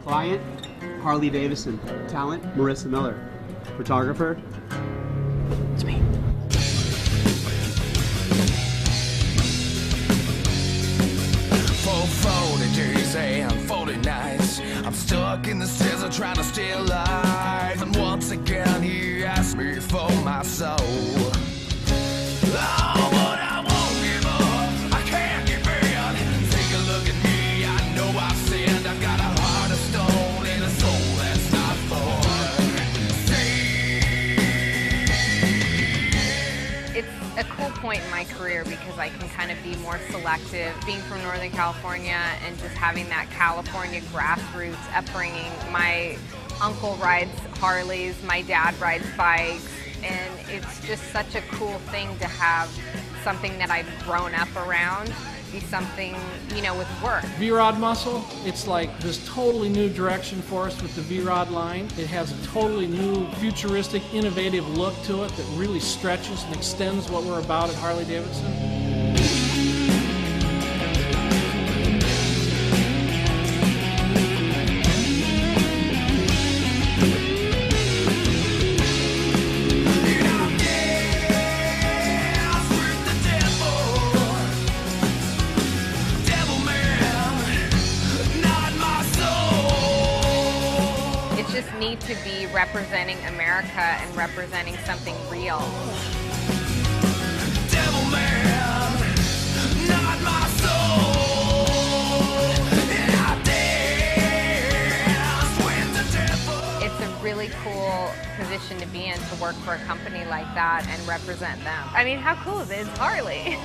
Client, Harley Davidson. Talent, Marisa Miller. Photographer, it's me. For 40 days and 40 nights, I'm stuck in the desert trying to stay alive. And once again he asked me for my soul. Oh, but I won't give up, I can't give in. Take a look at me, I know I've sinned. I've got a heart of stone and a soul that's not for sale. It's a cool point in my career because I can kind of be more selective. Being from Northern California and just having that California grassroots upbringing. My uncle rides Harleys, my dad rides bikes, and it's just such a cool thing to have something that I've grown up around be something, you know, with work. V-Rod muscle, it's like this totally new direction for us with the V-Rod line. It has a totally new, futuristic, innovative look to it that really stretches and extends what we're about at Harley Davidson. Just need to be representing America and representing something real. Devil man, not my soul. And I dance with the devil. It's a really cool position to be in, to work for a company like that and represent them. I mean, how cool is it? It's Harley.